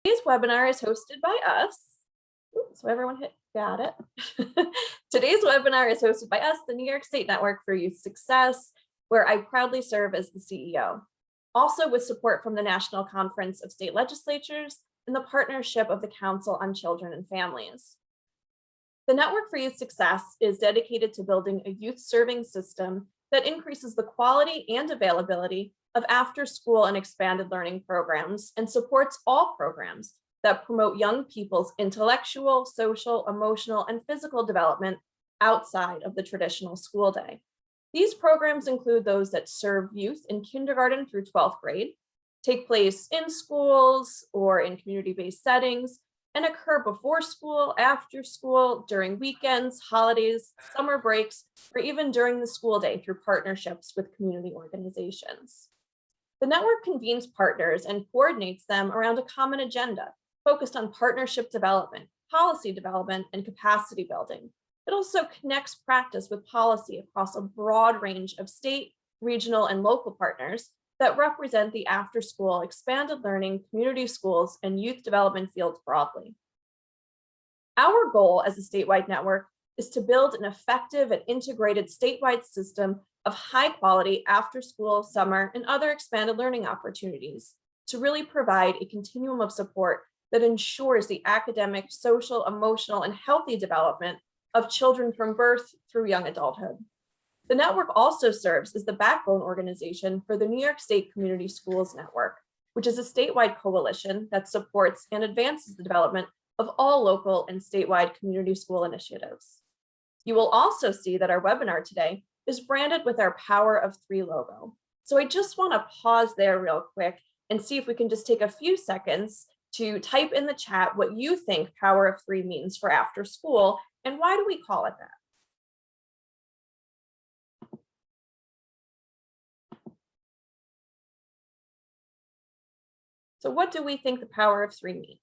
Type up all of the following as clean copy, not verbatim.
Today's webinar is hosted by us. So everyone got it. Today's webinar is hosted by us, the New York State Network for Youth Success, where I proudly serve as the CEO. Also with support from the National Conference of State Legislatures and the partnership of the Council on Children and Families. The Network for Youth Success is dedicated to building a youth-serving system that increases the quality and availability of after-school and expanded learning programs and supports all programs that promote young people's intellectual, social, emotional, and physical development outside of the traditional school day. These programs include those that serve youth in kindergarten through 12th grade, take place in schools or in community-based settings, and occur before school, after school, during weekends, holidays, summer breaks, or even during the school day through partnerships with community organizations. The network convenes partners and coordinates them around a common agenda focused on partnership development, policy development, and capacity building. It also connects practice with policy across a broad range of state, regional, and local partners that represent the after-school, expanded learning, community schools, and youth development fields broadly. Our goal as a statewide network is to build an effective and integrated statewide system of high-quality after-school, summer, and other expanded learning opportunities to really provide a continuum of support that ensures the academic, social, emotional, and healthy development of children from birth through young adulthood. The network also serves as the backbone organization for the New York State Community Schools Network, which is a statewide coalition that supports and advances the development of all local and statewide community school initiatives. You will also see that our webinar today is branded with our Power of Three logo. So I just want to pause there real quick and see if we can just take a few seconds to type in the chat what you think Power of Three means for after school and why do we call it that? So what do we think the Power of Three means?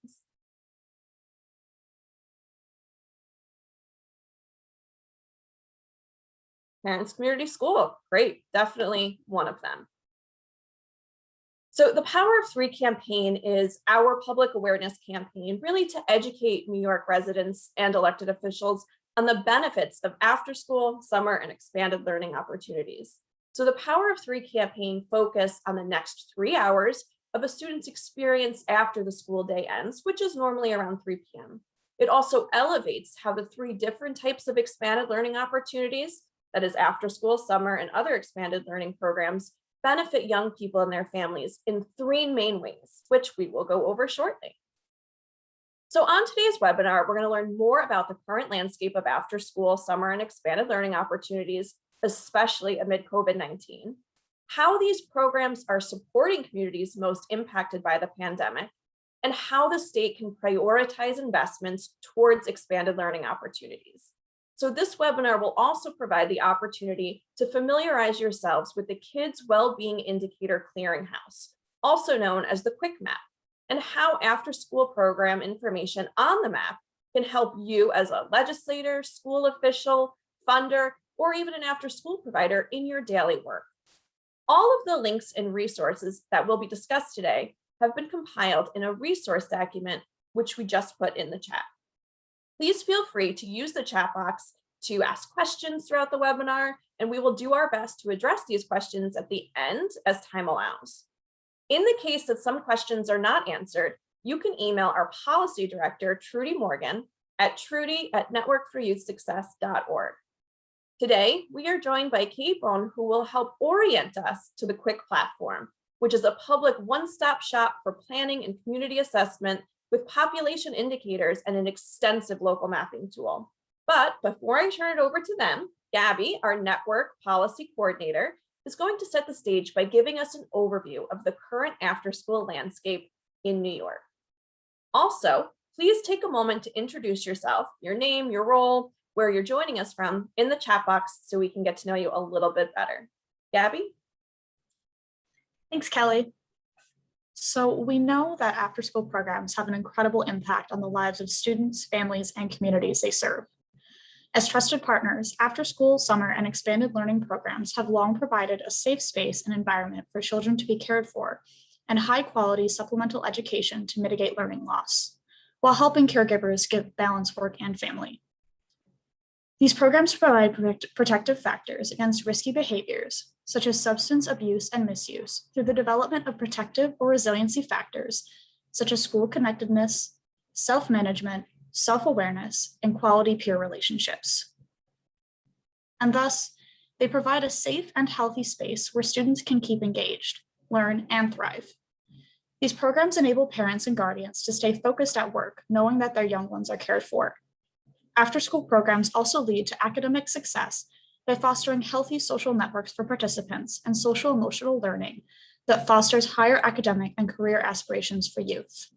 Parents Community School, great, definitely one of them. So the Power of Three campaign is our public awareness campaign, really to educate New York residents and elected officials on the benefits of after-school, summer, and expanded learning opportunities. So the Power of Three campaign focuses on the next 3 hours of a student's experience after the school day ends, which is normally around 3 p.m. It also elevates how the 3 different types of expanded learning opportunities, that is after school, summer, and other expanded learning programs, benefit young people and their families in 3 main ways, which we will go over shortly. So on today's webinar, we're going to learn more about the current landscape of after school, summer, and expanded learning opportunities, especially amid COVID-19, how these programs are supporting communities most impacted by the pandemic, and how the state can prioritize investments towards expanded learning opportunities. So this webinar will also provide the opportunity to familiarize yourselves with the Kids Wellbeing Indicator Clearinghouse, also known as the KWIC Map, and how after-school program information on the map can help you as a legislator, school official, funder, or even an after-school provider in your daily work. All of the links and resources that will be discussed today have been compiled in a resource document, which we just put in the chat. Please feel free to use the chat box to ask questions throughout the webinar, and we will do our best to address these questions at the end as time allows. In the case that some questions are not answered, you can email our policy director, Trudy Morgan, at trudy@networkforyouthsuccess.org. Today, we are joined by Kate Bone, who will help orient us to the KWIC platform, which is a public one-stop shop for planning and community assessment with population indicators and an extensive local mapping tool. But before I turn it over to them, Gabby, our network policy coordinator, is going to set the stage by giving us an overview of the current after-school landscape in New York. Also, please take a moment to introduce yourself, your name, your role, where you're joining us from in the chat box so we can get to know you a little bit better. Gabby? Thanks, Kelly. So we know that after-school programs have an incredible impact on the lives of students, families, and communities they serve. As trusted partners, after-school, summer, and expanded learning programs have long provided a safe space and environment for children to be cared for and high-quality supplemental education to mitigate learning loss, while helping caregivers give balance work and family. These programs provide protective factors against risky behaviors, such as substance abuse and misuse, through the development of protective or resiliency factors, such as school connectedness, self-management, self-awareness, and quality peer relationships. And thus, they provide a safe and healthy space where students can keep engaged, learn, and thrive. These programs enable parents and guardians to stay focused at work, knowing that their young ones are cared for. After-school programs also lead to academic success by fostering healthy social networks for participants and social-emotional learning that fosters higher academic and career aspirations for youth.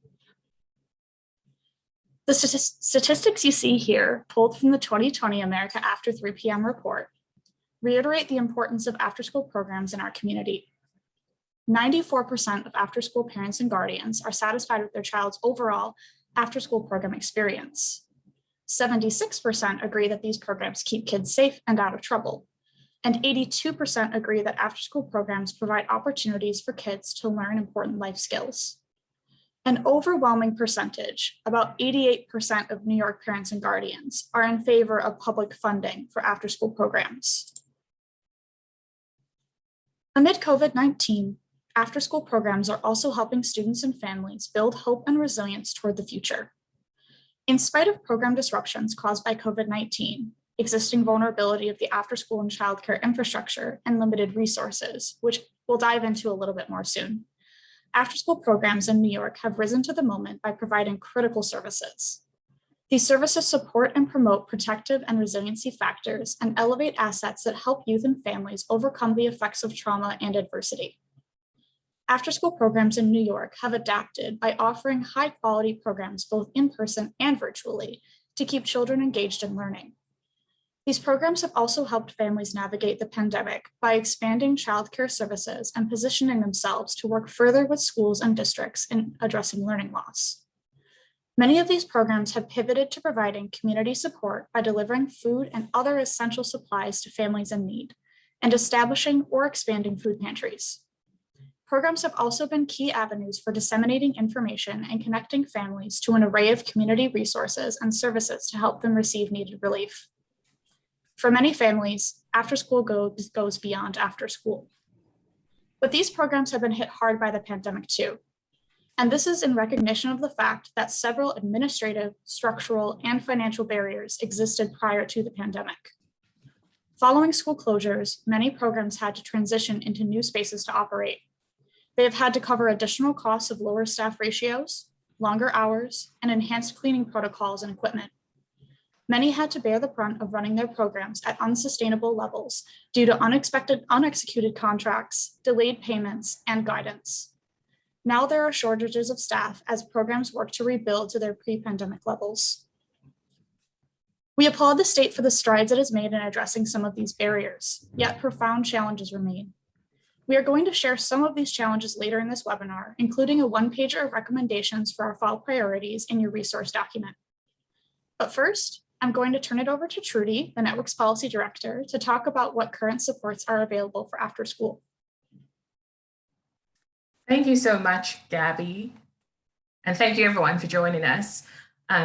The statistics you see here, pulled from the 2020 America After 3 p.m. report, reiterate the importance of after-school programs in our community. 94% of after-school parents and guardians are satisfied with their child's overall after-school program experience. 76% agree that these programs keep kids safe and out of trouble. And 82% agree that after-school programs provide opportunities for kids to learn important life skills. An overwhelming percentage, about 88% of New York parents and guardians, are in favor of public funding for after-school programs. Amid COVID-19, after-school programs are also helping students and families build hope and resilience toward the future. In spite of program disruptions caused by COVID-19, existing vulnerability of the after-school and childcare infrastructure, and limited resources, which we'll dive into a little bit more soon, after-school programs in New York have risen to the moment by providing critical services. These services support and promote protective and resiliency factors and elevate assets that help youth and families overcome the effects of trauma and adversity. After-school programs in New York have adapted by offering high-quality programs both in person and virtually to keep children engaged in learning. These programs have also helped families navigate the pandemic by expanding childcare services and positioning themselves to work further with schools and districts in addressing learning loss. Many of these programs have pivoted to providing community support by delivering food and other essential supplies to families in need, and establishing or expanding food pantries. Programs have also been key avenues for disseminating information and connecting families to an array of community resources and services to help them receive needed relief. For many families, after-school goes beyond after school. But these programs have been hit hard by the pandemic too. And this is in recognition of the fact that several administrative, structural, and financial barriers existed prior to the pandemic. Following school closures, many programs had to transition into new spaces to operate. They have had to cover additional costs of lower staff ratios, longer hours, and enhanced cleaning protocols and equipment. Many had to bear the brunt of running their programs at unsustainable levels due to unexecuted contracts, delayed payments, and guidance. Now there are shortages of staff as programs work to rebuild to their pre-pandemic levels. We applaud the state for the strides it has made in addressing some of these barriers, yet profound challenges remain. We are going to share some of these challenges later in this webinar, including a one-pager of recommendations for our fall priorities in your resource document. But first, I'm going to turn it over to Trudy, the Network's Policy Director, to talk about what current supports are available for after school. Thank you so much, Gabby. And thank you everyone for joining us.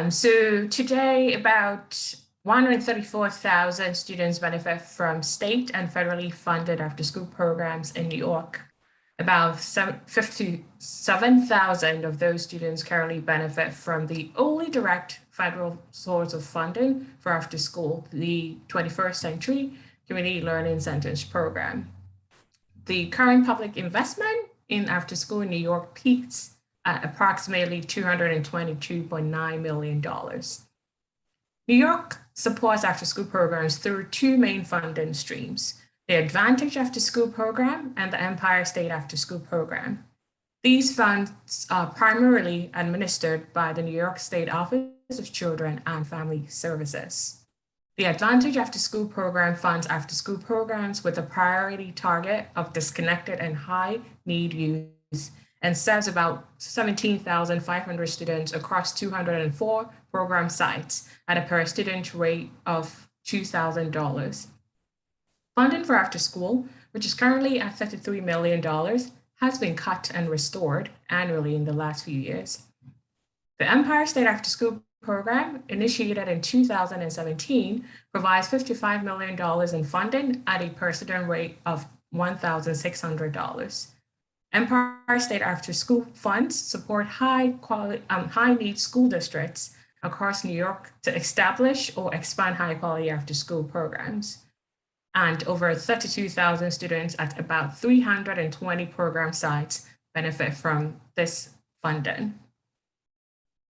So today, about 134,000 students benefit from state and federally funded after-school programs in New York. About 57,000 of those students currently benefit from the only direct federal source of funding for after-school, the 21st Century Community Learning Centers program. The current public investment in after-school in New York peaks at approximately $222.9 million. New York supports after-school programs through two main funding streams, the Advantage After-School Program and the Empire State After-School Program. These funds are primarily administered by the New York State Office of Children and Family Services. The Advantage After-School Program funds after-school programs with a priority target of disconnected and high-need youth and serves about 17,500 students across 204 program sites at a per student rate of $2,000. Funding for after school, which is currently at $33 million, has been cut and restored annually in the last few years. The Empire State After School program, initiated in 2017, provides $55 million in funding at a per student rate of $1,600. Empire State After School funds support high-need school districts across New York to establish or expand high-quality after-school programs. And over 32,000 students at about 320 program sites benefit from this funding.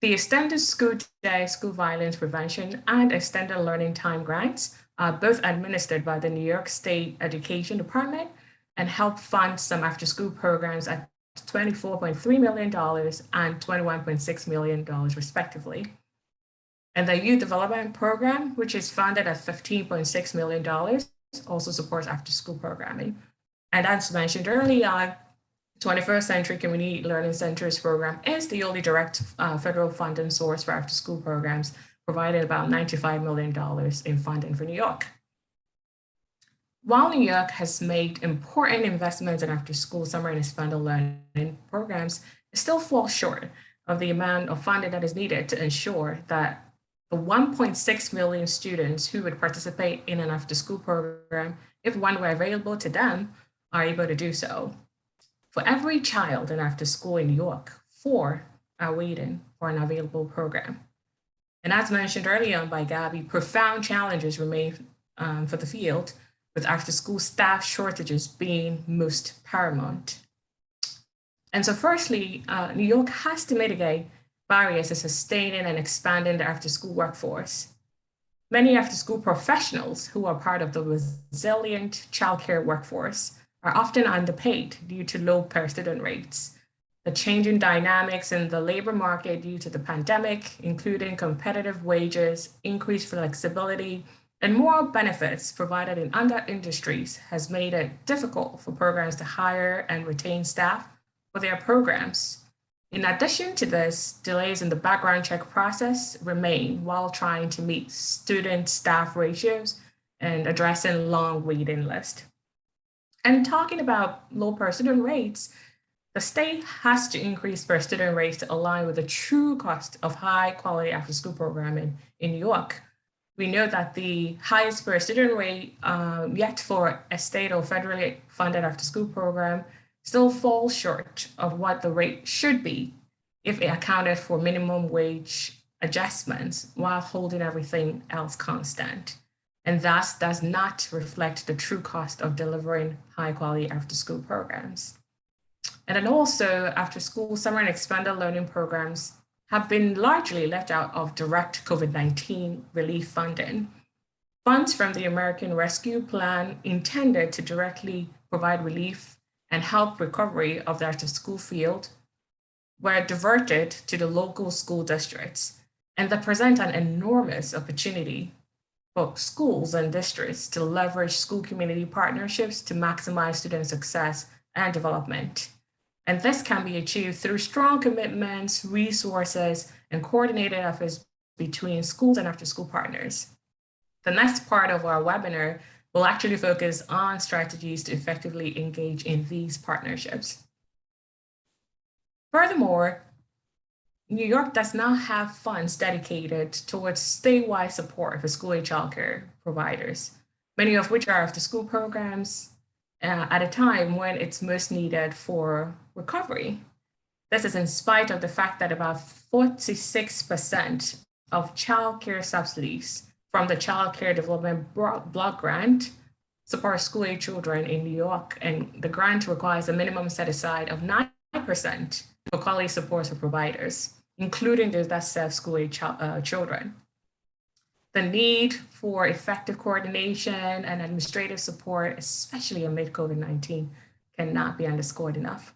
The Extended School Day School Violence Prevention and Extended Learning Time grants are both administered by the New York State Education Department and help fund some after-school programs at $24.3 million and $21.6 million, respectively. And the Youth Development Program, which is funded at $15.6 million, also supports after-school programming. And as mentioned earlier, 21st Century Community Learning Centers program is the only direct federal funding source for after-school programs, providing about $95 million in funding for New York. While New York has made important investments in after-school summer and expanded learning programs, it still falls short of the amount of funding that is needed to ensure that the 1.6 million students who would participate in an after-school program, if one were available to them, are able to do so. For every child in after school in New York, 4 are waiting for an available program. And as mentioned earlier on by Gabby, profound challenges remain for the field, with after school staff shortages being most paramount. And so firstly, New York has to mitigate barriers to sustaining and expanding the after school workforce. Many after school professionals who are part of the resilient childcare workforce are often underpaid due to low per student rates. The changing dynamics in the labor market due to the pandemic, including competitive wages, increased flexibility, and more benefits provided in other industries, has made it difficult for programs to hire and retain staff for their programs. In addition to this, delays in the background check process remain while trying to meet student-staff ratios and addressing long waiting lists. And talking about low per student rates, the state has to increase per student rates to align with the true cost of high quality after school programming in New York. We know that the highest per student rate yet for a state or federally funded after school program still falls short of what the rate should be if it accounted for minimum wage adjustments while holding everything else constant, and thus does not reflect the true cost of delivering high quality after school programs. And then also after school summer and expanded learning programs have been largely left out of direct COVID-19 relief funding. Funds from the American Rescue Plan intended to directly provide relief and help recovery of the after school field were diverted to the local school districts, and they present an enormous opportunity for schools and districts to leverage school community partnerships to maximize student success and development. And this can be achieved through strong commitments, resources, and coordinated efforts between schools and after-school partners. The next part of our webinar will actually focus on strategies to effectively engage in these partnerships. Furthermore, New York does not have funds dedicated towards statewide support for school-age childcare providers, many of which are after-school programs at a time when it's most needed for recovery. This is in spite of the fact that about 46% of childcare subsidies from the Child Care Development Block Grant support school-age children in New York, and the grant requires a minimum set aside of 9% for quality supports for providers, including those that serve school-age children. The need for effective coordination and administrative support, especially amid COVID-19, cannot be underscored enough.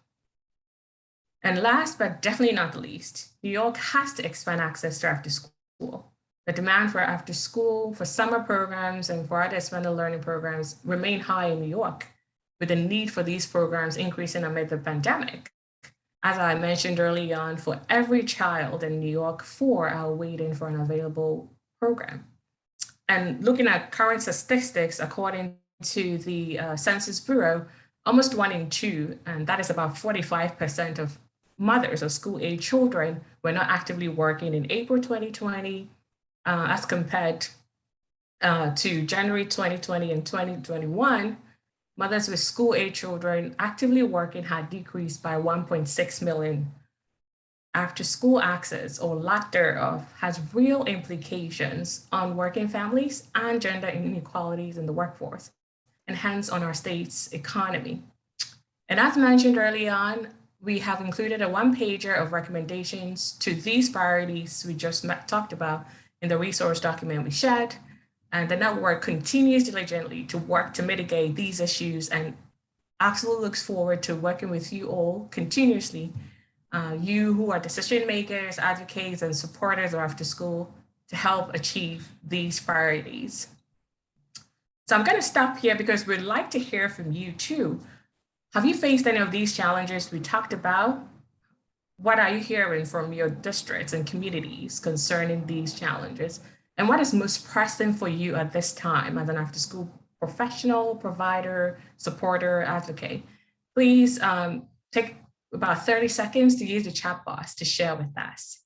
And last but definitely not the least, New York has to expand access to after school. The demand for after school, for summer programs, and for other expanded learning programs remain high in New York, with the need for these programs increasing amid the pandemic. As I mentioned early on, for every child in New York, 4 are waiting for an available program. And looking at current statistics, according to the Census Bureau, almost 1 in 2, and that is about 45% of mothers of school-age children were not actively working in April 2020, as compared to January 2020 and 2021. Mothers with school-age children actively working had decreased by 1.6 million. After-school access, or lack thereof, has real implications on working families and gender inequalities in the workforce, and hence on our state's economy. And as mentioned early on, we have included a one-pager of recommendations to these priorities we just talked about in the resource document we shared. And the network continues diligently to work to mitigate these issues and absolutely looks forward to working with you all continuously, you who are decision makers, advocates, and supporters of After School, to help achieve these priorities. So I'm going to stop here because we'd like to hear from you too. Have you faced any of these challenges we talked about? What are you hearing from your districts and communities concerning these challenges? And what is most pressing for you at this time as an after-school professional, provider, supporter, advocate? Please take about 30 seconds to use the chat box to share with us.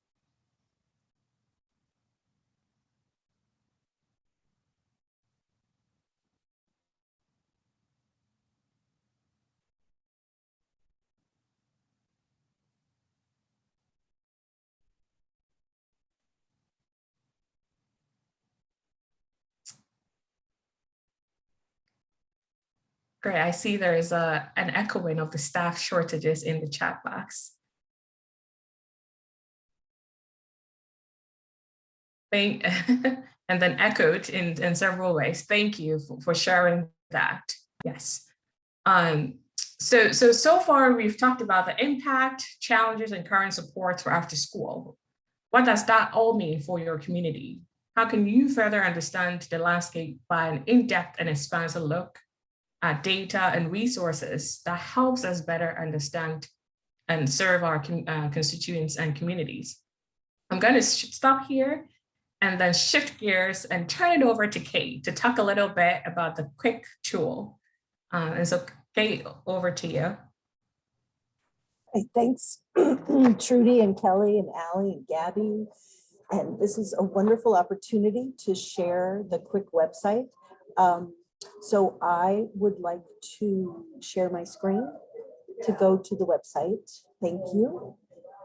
Great, I see there's an echoing of the staff shortages in the chat box. And then echoed in several ways. Thank you for sharing that. Yes. So far we've talked about the impact, challenges, and current supports for after school. What does that all mean for your community? How can you further understand the landscape by an in-depth and expansive look at data and resources that helps us better understand and serve our constituents and communities? I'm going to stop here and then shift gears and turn it over to Kate to talk a little bit about the KWIC tool. And so Kate, over to you. Hey, thanks, Trudy and Kelly and Allie and Gabby. And this is a wonderful opportunity to share the KWIC website. So I would like to share my screen to go to the website. Thank you.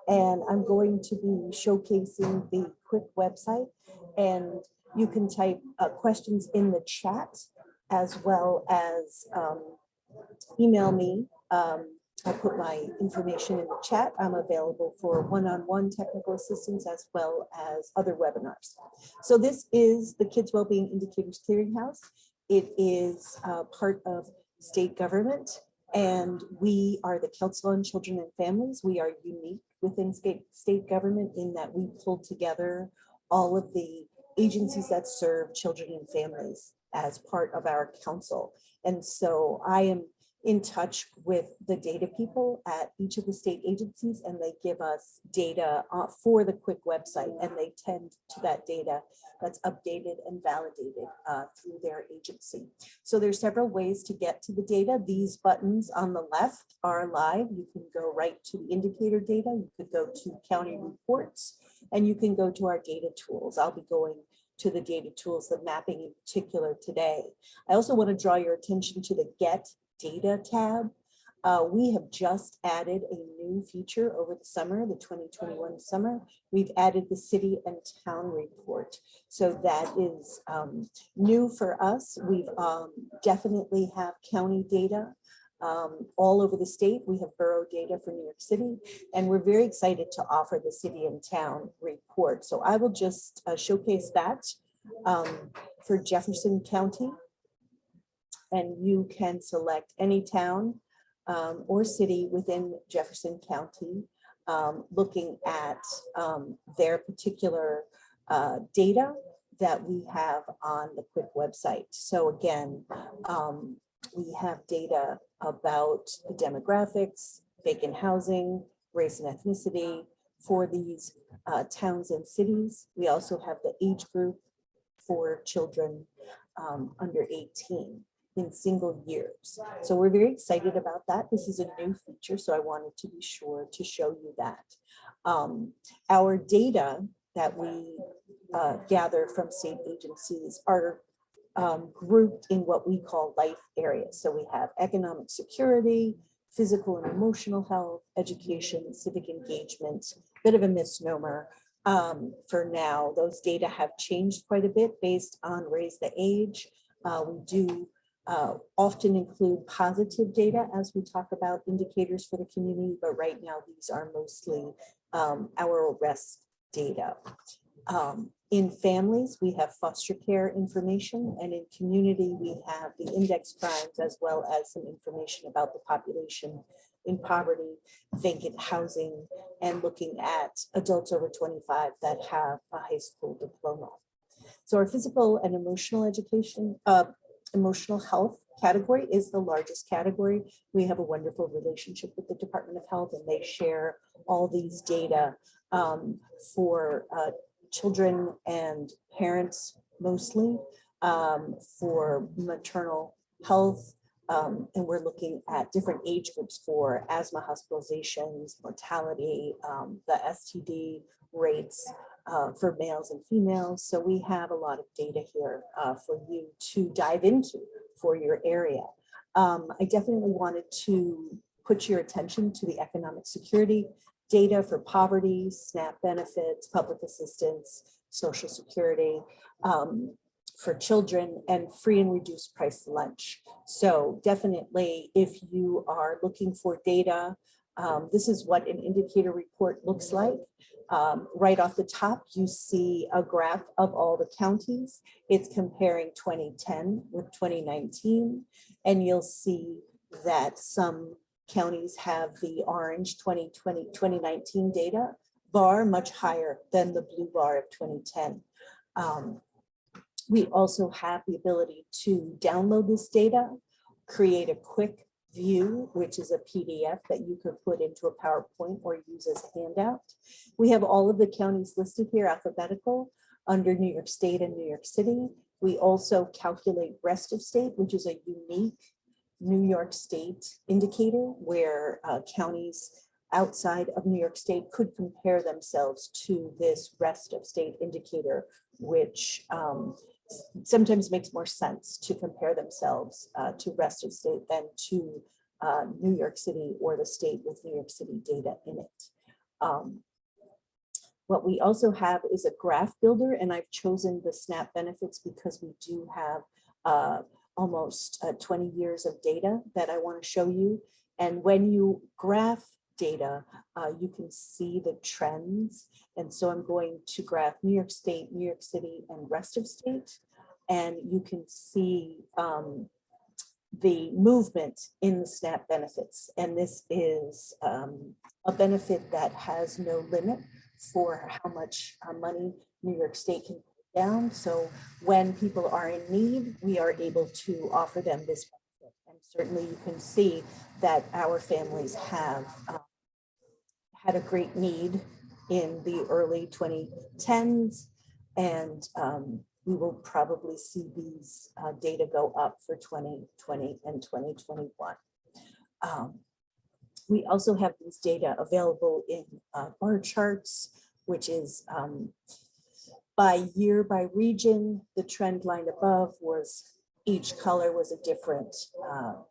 And I'm going to be showcasing the KWIC website, and you can type questions in the chat as well as email me. I'll put my information in the chat. I'm available for one-on-one technical assistance as well as other webinars. So this is the Kids Wellbeing Indicators Clearinghouse. It is part of state government, and we are the Council on Children and Families. We are unique within state government in that we pull together all of the agencies that serve children and families as part of our council. And so I am in touch with the data people at each of the state agencies, and they give us data for the KWIC website, and they tend to that data that's updated and validated through their agency. So there's several ways to get to the data. These buttons on the left are live. You can go right to the indicator data. You could go to county reports, and you can go to our data tools. I'll be going to the data tools, the mapping in particular today. I also want to draw your attention to the Get Data tab. We have just added a new feature over the summer, the 2021 summer. We've added the city and town report. So that is new for us. We've definitely have county data all over the state. We have borough data for New York City, and we're very excited to offer the city and town report. So I will just showcase that for Jefferson County. And you can select any town or city within Jefferson County, looking at their particular data that we have on the KWIC website. So again, we have data about the demographics, vacant housing, race and ethnicity for these towns and cities. We also have the age group for children under 18. in single years. So we're very excited about that. This is a new feature, so I wanted to be sure to show you that. Our data that we gather from state agencies are grouped in what we call life areas. So we have economic security, physical and emotional health, education, civic engagement, bit of a misnomer. For now, those data have changed quite a bit based on raise the age. We do often include positive data as we talk about indicators for the community, but right now these are mostly our arrest data. In families, we have foster care information, and in community, we have the index crimes as well as some information about the population in poverty, vacant housing, and looking at adults over 25 that have a high school diploma. So our physical and emotional education, emotional health category is the largest category. We have a wonderful relationship with the Department of Health, and they share all these data for children and parents mostly, for maternal health, and we're looking at different age groups for asthma hospitalizations, mortality, the STD rates for males and females. So we have a lot of data here for you to dive into for your area. I definitely wanted to put your attention to the economic security data for poverty, SNAP benefits, public assistance, Social Security, for children, and free and reduced price lunch. So definitely, if you are looking for data, this is what an indicator report looks like. Right off the top, you see a graph of all the counties. It's comparing 2010 with 2019, and you'll see that some counties have the orange 2019 data bar much higher than the blue bar of 2010. We also have the ability to download this data, create a quick view, which is a PDF that you could put into a PowerPoint or use as a handout. We have all of the counties listed here alphabetical under New York State and New York City. We also calculate rest of state, which is a unique New York State indicator where counties outside of New York State could compare themselves to this rest of state indicator, which sometimes makes more sense to compare themselves to rest of state than to New York City or the state with New York City data in it. What we also have is a graph builder, and I've chosen the SNAP benefits because we do have almost 20 years of data that I want to show you. And when you graph data, you can see the trends. And so I'm going to graph New York State, New York City, and rest of state. And you can see the movement in the SNAP benefits. And this is a benefit that has no limit for how much money New York State can put down. So when people are in need, we are able to offer them this benefit. And certainly you can see that our families have had a great need in the early 2010s, and we will probably see these data go up for 2020 and 2021. We also have these data available in bar charts, which is by year, by region. The trend line above was each color was a different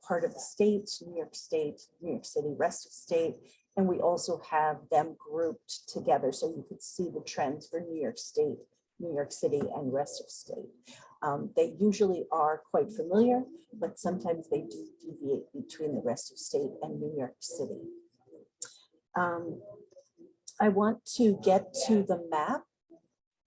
part of the state, New York State, New York City, rest of state. And we also have them grouped together so you could see the trends for New York State, New York City, and rest of state. They usually are quite familiar, but sometimes they do deviate between the rest of state and New York City. I want to get to the map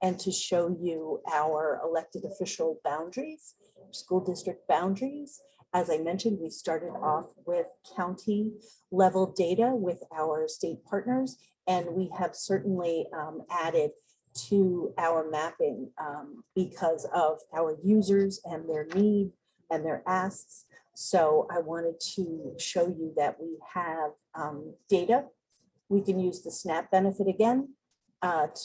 and to show you our elected official boundaries, school district boundaries. As I mentioned, we started off with county level data with our state partners, and we have certainly added to our mapping because of our users and their need and their asks. So I wanted to show you that we have data. We can use the SNAP benefit again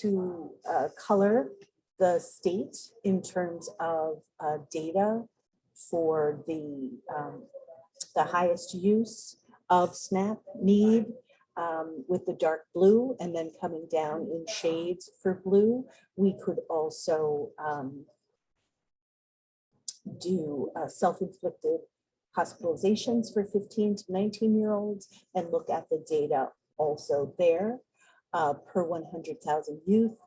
to color the state in terms of data for the highest use of SNAP need with the dark blue, and then coming down in shades for blue. We could also do self-inflicted hospitalizations for 15 to 19-year-olds and look at the data also there per 100,000 youth.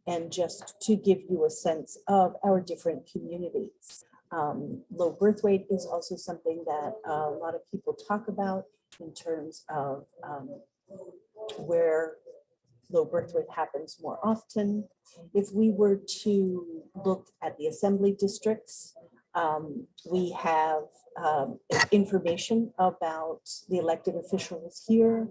And just to give you a sense of our different communities. Low birth weight is also something that a lot of people talk about in terms of where low birth weight happens more often. If we were to look at the assembly districts, we have information about the elected officials here.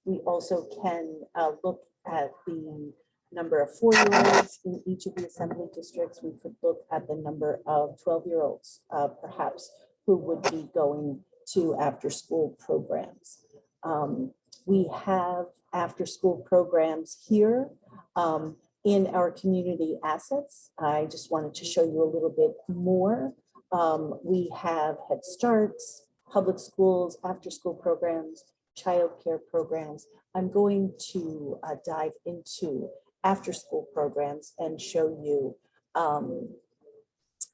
We also can look at the number of 4-year-olds in each of the assembly districts. We could look at the number of 12-year-olds, perhaps, who would be going to after-school programs. We have after-school programs here in our community assets. I just wanted to show you a little bit more. We have Head Starts, public schools, after-school programs, childcare programs. I'm going to dive into after-school programs and show you.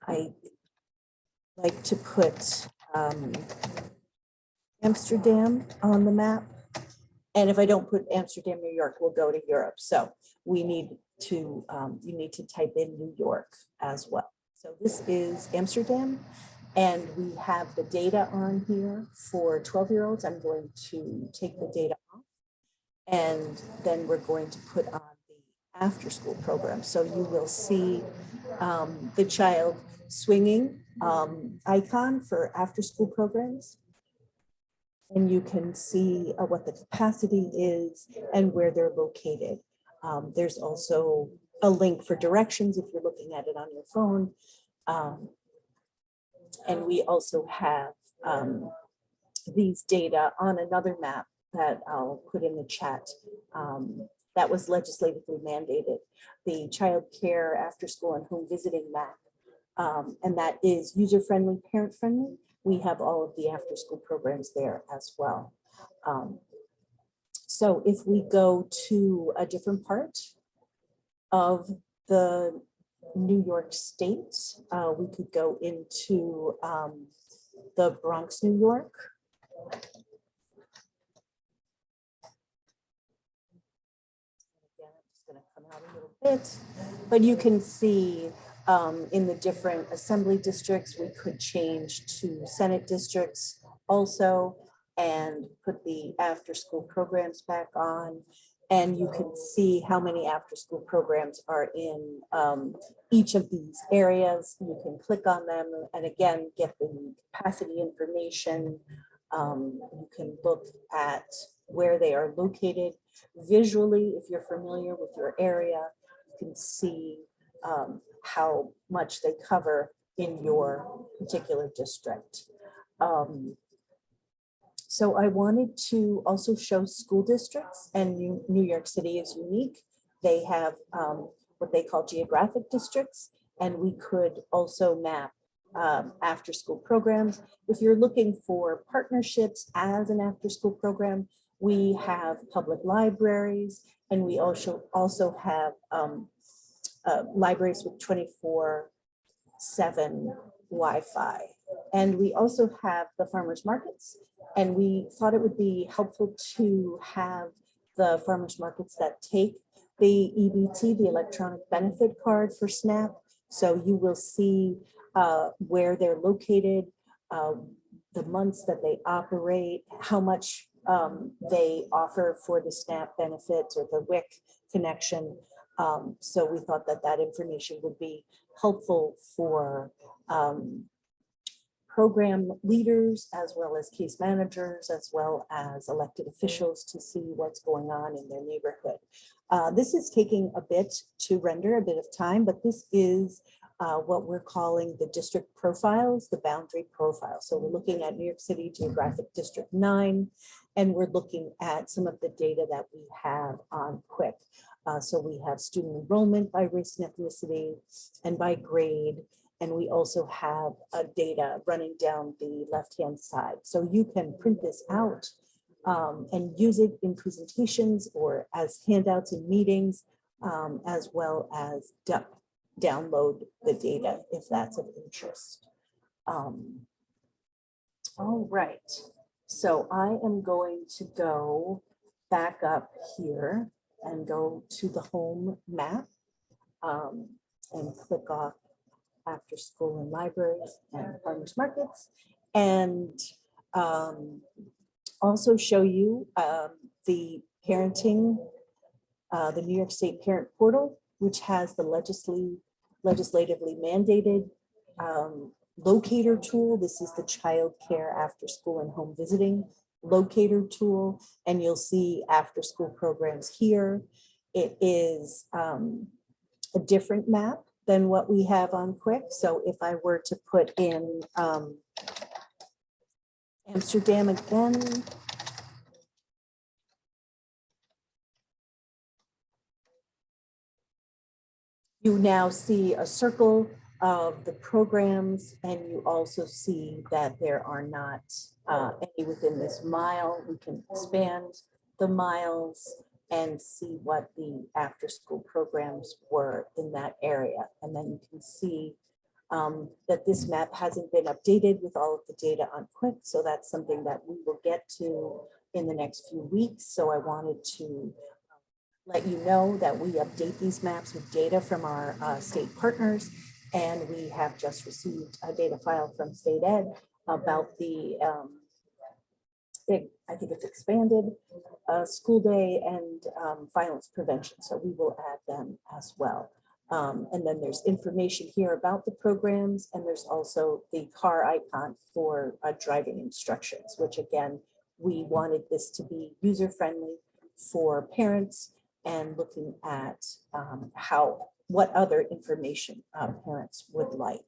I like to put Amsterdam on the map. And if I don't put Amsterdam, New York, we'll go to Europe. So we need to, you need to type in New York as well. So this is Amsterdam, and we have the data on here for 12-year-olds. I'm going to take the data off, and then we're going to put on the after-school program. So you will see the child swinging icon for after-school programs. And you can see what the capacity is and where they're located. There's also a link for directions if you're looking at it on your phone. And we also have these data on another map that I'll put in the chat that was legislatively mandated, the child care, after school and home visiting map. And that is user-friendly, parent-friendly. We have all of the after-school programs there as well. So if we go to a different part of the New York State, we could go into the Bronx, New York. Again, I'm just going to come out a little bit, but you can see in the different assembly districts, we could change to Senate districts also and put the after-school programs back on. And you can see how many after-school programs are in each of these areas. You can click on them and again, get the capacity information. You can look at where they are located visually. If you're familiar with your area, you can see how much they cover in your particular district. So I wanted to also show school districts, and New York City is unique. They have what they call geographic districts, and we could also map after school programs. If you're looking for partnerships as an after school program, we have public libraries, and we also have libraries with 24/7 Wi-Fi. And we also have the farmers markets. And we thought it would be helpful to have the farmers markets that take the EBT, the electronic benefit card for SNAP. So you will see where they're located, the months that they operate, how much they offer for the SNAP benefits or the WIC connection. So we thought that that information would be helpful for program leaders, as well as case managers, as well as elected officials to see what's going on in their neighborhood. This is taking a bit to render, a bit of time, but this is what we're calling the district profiles, the boundary profile. So we're looking at New York City Geographic District 9, and we're looking at some of the data that we have on KWIC. So we have student enrollment by race and ethnicity and by grade, And we also have data running down the left-hand side. So you can print this out and use it in presentations or as handouts in meetings, as well as download the data if that's of interest. All right, so I am going to go back up here and go to the home map and click off after school and libraries and farmers markets, and also show you the parenting, the New York State Parent Portal, which has the legislatively mandated locator tool. This is the child care after school and home visiting locator tool, and you'll see after school programs here. It is a different map than what we have on KWIC. So if I were to put in Amsterdam again, you now see a circle of the programs, and you also see that there are not any within this mile. We can expand the miles and see what the after school programs were in that area. And then you can see that this map hasn't been updated with all of the data on KWIC. So that's something that we will get to in the next few weeks. So I wanted to let you know that we update these maps with data from our state partners. And we have just received a data file from State Ed about the, I think it's expanded school day and violence prevention. So we will add them as well. And then there's information here about the programs, and there's also the car icon for driving instructions, which again, we wanted this to be user-friendly for parents and looking at what other information parents would like.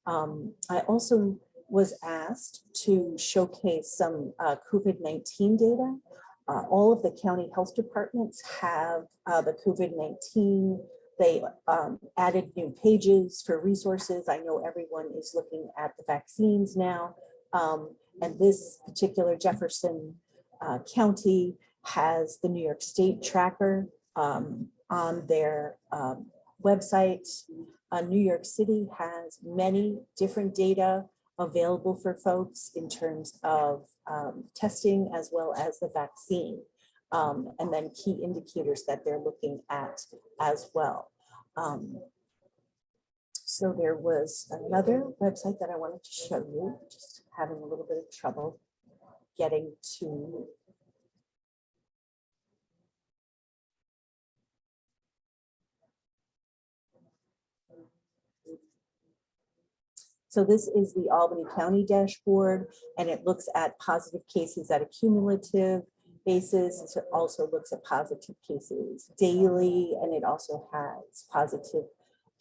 I also was asked to showcase some COVID-19 data. All of the county health departments have the COVID-19. They added new pages for resources. I know everyone is looking at the vaccines now. And this particular Jefferson County has the New York State tracker on their website. New York City has many different data available for folks in terms of testing as well as the vaccine, and then key indicators that they're looking at as well. So there was another website that I wanted to show you, just having a little bit of trouble getting to. So this is the Albany County dashboard, and it looks at positive cases at a cumulative basis. It also looks at positive cases daily, and it also has positive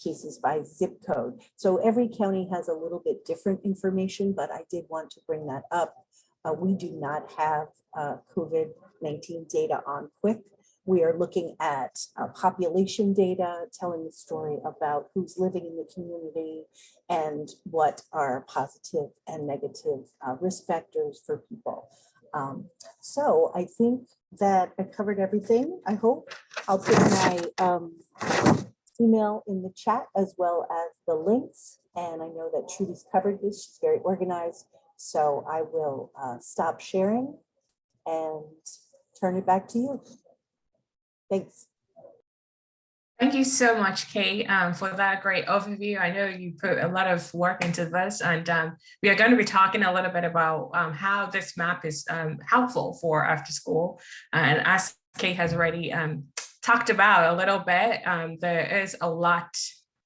cases by zip code. So every county has a little bit different information, but I did want to bring that up. We do not have COVID-19 data on KWIC. We are looking at population data, telling the story about who's living in the community and what are positive and negative risk factors for people. So I think that I covered everything, I hope. I'll put my email in the chat as well as the links. And I know that Trudy's covered this, she's very organized. So I will stop sharing and turn it back to you. Thanks. Thank you so much, Kate, for that great overview. I know you put a lot of work into this, and we are going to be talking a little bit about how this map is helpful for after school. And as Kate has already talked about a little bit, there is a lot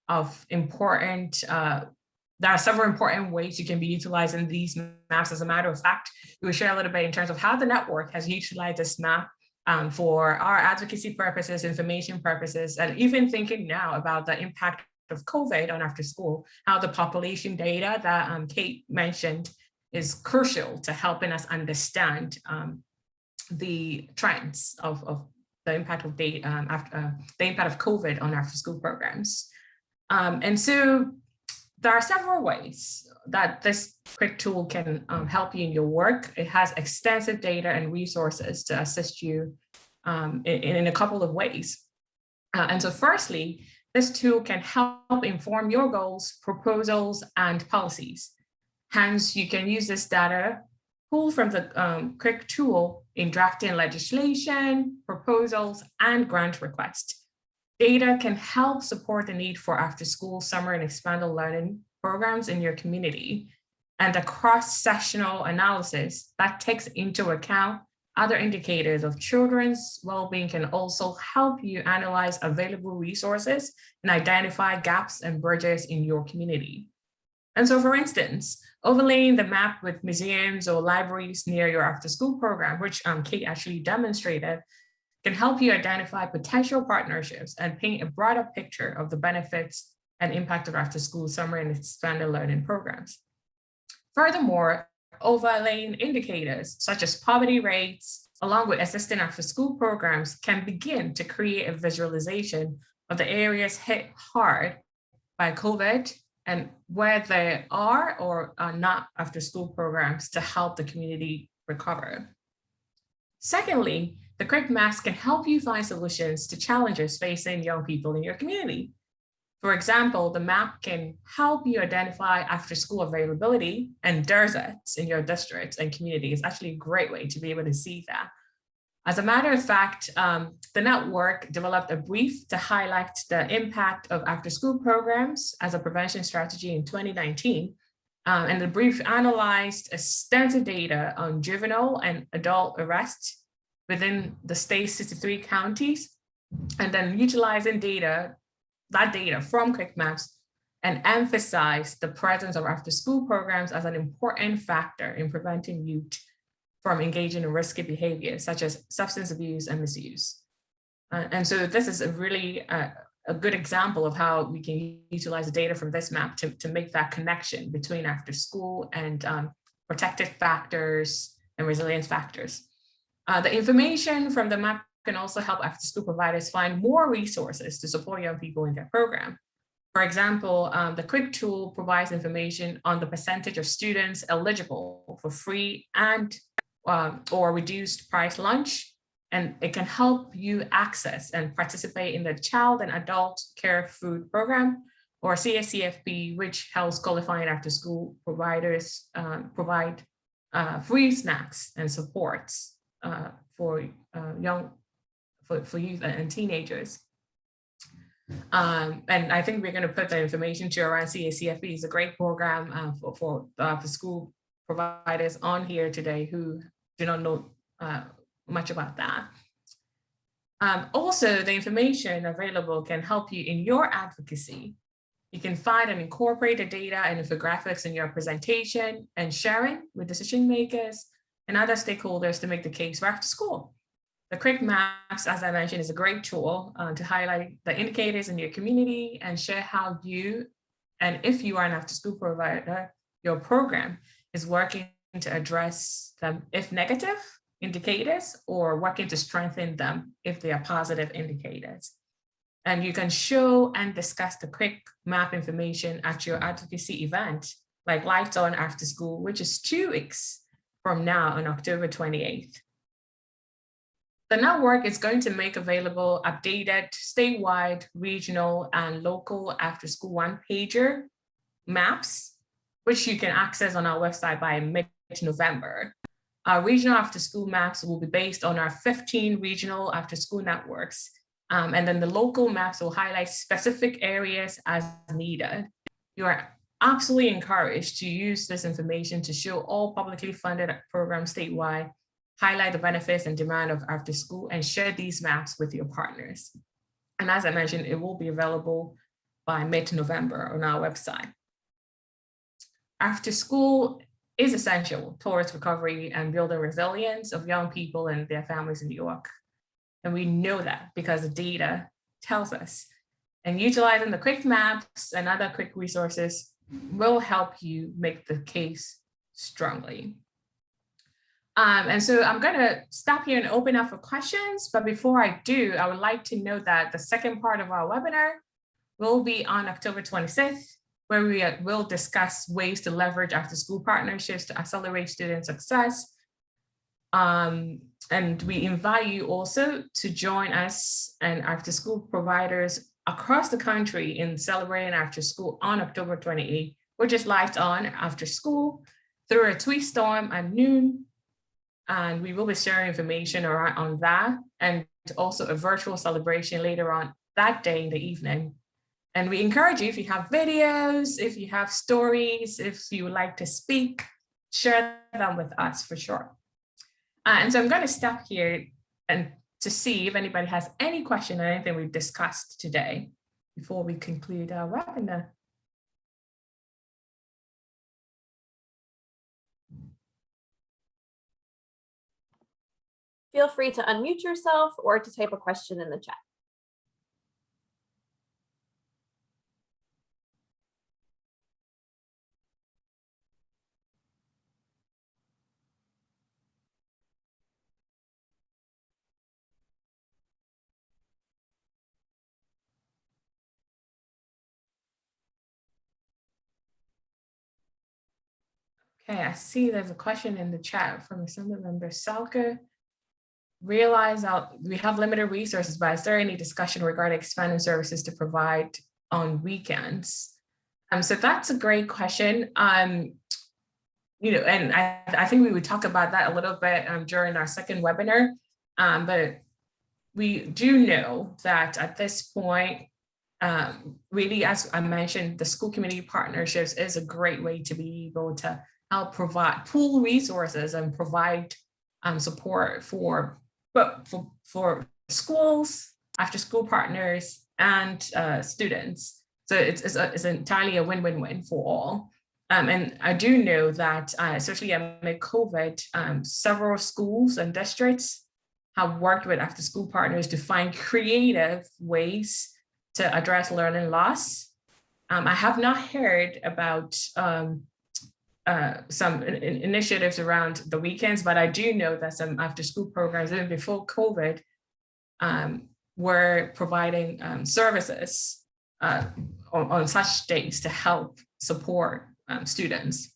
of important, there are several important ways you can be utilizing these maps. As a matter of fact, we will share a little bit in terms of how the network has utilized this map for our advocacy purposes, information purposes, and even thinking now about the impact of COVID on after school, how the population data that Kate mentioned is crucial to helping us understand the trends of the impact of the impact of COVID on after school programs. And so there are several ways that this quick tool can help you in your work. It has extensive data and resources to assist you in a couple of ways. And so firstly, this tool can help inform your goals, proposals, and policies. Hence, you can use this data pulled from the KWIC tool in drafting legislation, proposals, and grant requests. Data can help support the need for after-school, summer, and expanded learning programs in your community. And the cross-sectional analysis that takes into account other indicators of children's well-being can also help you analyze available resources and identify gaps and bridges in your community. And so, for instance, overlaying the map with museums or libraries near your after-school program, which Kate actually demonstrated, can help you identify potential partnerships and paint a broader picture of the benefits and impact of after-school, summer, and expanded learning programs. Furthermore, overlaying indicators such as poverty rates, along with existing after-school programs, can begin to create a visualization of the areas hit hard by COVID and where there are or are not after-school programs to help the community recover. Secondly, the KWIC Maps can help you find solutions to challenges facing young people in your community. For example, the map can help you identify after-school availability and deserts in your districts and community. It's actually a great way to be able to see that. As a matter of fact, the network developed a brief to highlight the impact of after-school programs as a prevention strategy in 2019. And the brief analyzed extensive data on juvenile and adult arrests within the state's 63 counties, and then utilizing that data from KWIC Maps and emphasize the presence of after-school programs as an important factor in preventing youth from engaging in risky behaviors such as substance abuse and misuse. And so this is a really a good example of how we can utilize the data from this map to make that connection between after-school and protective factors and resilience factors. The information from the map can also help after-school providers find more resources to support young people in their program. For example, the KWIC tool provides information on the percentage of students eligible for free and or reduced price lunch, and it can help you access and participate in the Child and Adult Care Food Program, or KWIC, which helps qualifying after-school providers provide free snacks and supports for youth and teenagers. And I think we're going to put the information to around KWIC. It's a great program for school providers on here today who do not know much about that. Also, the information available can help you in your advocacy. You can find and incorporate the data and infographics in your presentation and sharing with decision makers and other stakeholders to make the case for after school. The KWIC Maps, as I mentioned, is a great tool to highlight the indicators in your community and share how you, and if you are an after-school provider, your program is working to address them if negative indicators or working to strengthen them if they are positive indicators. And you can show and discuss the KWIC Map information at your advocacy event, like Lights On After School, which is 2 weeks from now on October 28th. The network is going to make available updated statewide, regional, and local after-school one-pager maps, which you can access on our website by mid-November. Our regional after-school maps will be based on our 15 regional after-school networks. And then the local maps will highlight specific areas as needed. You are absolutely encouraged to use this information to show all publicly funded programs statewide, highlight the benefits and demand of after school, and share these maps with your partners. And as I mentioned, it will be available by mid-November on our website. After school is essential towards recovery and building resilience of young people and their families in New York. And we know that because the data tells us. And utilizing the KWIC Maps and other KWIC resources will help you make the case strongly. And so I'm going to stop here and open up for questions. But before I do, I would like to note that the second part of our webinar will be on October 26th where we will discuss ways to leverage after-school partnerships to accelerate student success. And we invite you also to join us and after-school providers across the country in celebrating after school on October 28th, which is lights on after school through a tweet storm at noon. And we will be sharing information on that, and also a virtual celebration later on that day in the evening. And we encourage you, if you have videos, if you have stories, if you would like to speak, share them with us for sure. And so I'm going to stop here and to see if anybody has any question on anything we've discussed today before we conclude our webinar. Feel free to unmute yourself or to type a question in the chat. Okay, I see there's a question in the chat from Assembly Member Salker. Realize we have limited resources, but is there any discussion regarding expanding services to provide on weekends? So that's a great question. You know, and I think we would talk about that a little bit during our second webinar, but we do know that at this point, really, as I mentioned, the school community partnerships is a great way to be able to help provide pool resources and provide support for schools, after school partners, and students. So it's entirely a win-win-win for all. And I do know that, especially amid COVID, several schools and districts have worked with after school partners to find creative ways to address learning loss. I have not heard about some initiatives around the weekends, but I do know that some after school programs, even before COVID, were providing services on such days to help support students.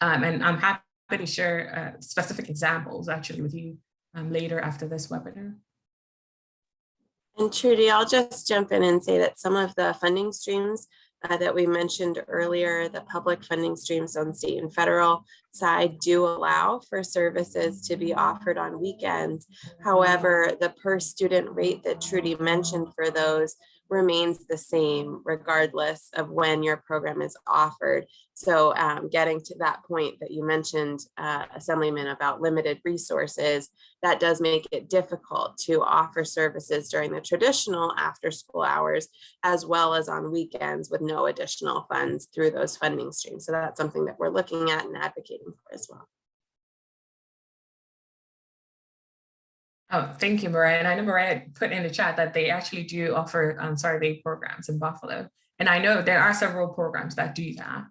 And I'm happy to share specific examples actually with you later after this webinar. And Trudy, I'll just jump in and say that some of the funding streams that we mentioned earlier, the public funding streams on state and federal side do allow for services to be offered on weekends. However, the per student rate that Trudy mentioned for those remains the same regardless of when your program is offered. So getting to that point that you mentioned, Assemblyman, about limited resources, that does make it difficult to offer services during the traditional after school hours, as well as on weekends with no additional funds through those funding streams. So that's something that we're looking at and advocating for as well. Oh, thank you, Mariah. And I know Mariah put in the chat that they actually do offer Saturday programs in Buffalo. And I know there are several programs that do that.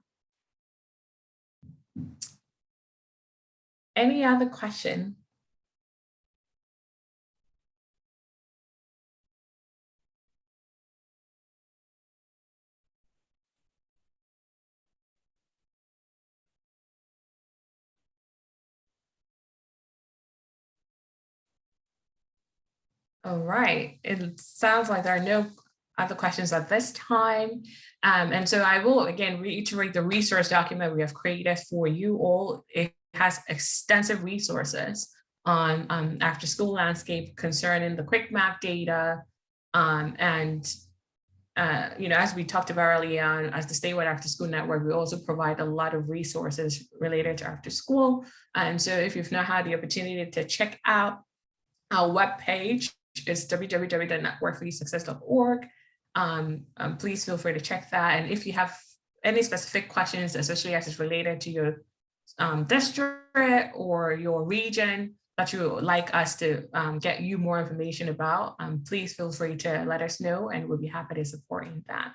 Any other question? All right, it sounds like there are no other questions at this time. And so I will again reiterate the resource document we have created for you all. It has extensive resources on after school landscape concerning the KWIC Map data. You know, as we talked about earlier on, as the statewide after school network, we also provide a lot of resources related to after school. And so if you've not had the opportunity to check out our webpage, is www.networkforsuccess.org. Please feel free to check that. And if you have any specific questions, especially as it's related to your district or your region that you would like us to get you more information about, please feel free to let us know and we'll be happy to support you in that.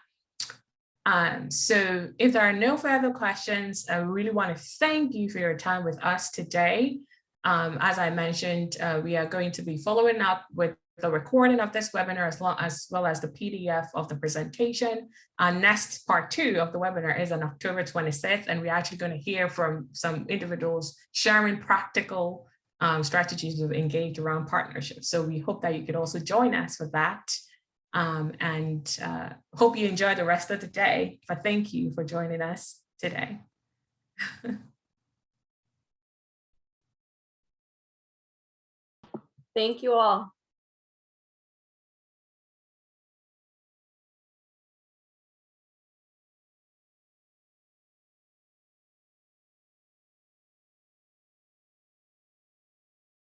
So if there are no further questions, I really want to thank you for your time with us today. As I mentioned, we are going to be following up with the recording of this webinar as well as the PDF of the presentation. Our next part 2 of the webinar is on October 26th, and we're actually going to hear from some individuals sharing practical strategies to engage around partnerships. So we hope that you could also join us for that. And hope you enjoy the rest of the day. But thank you for joining us today. Thank you all.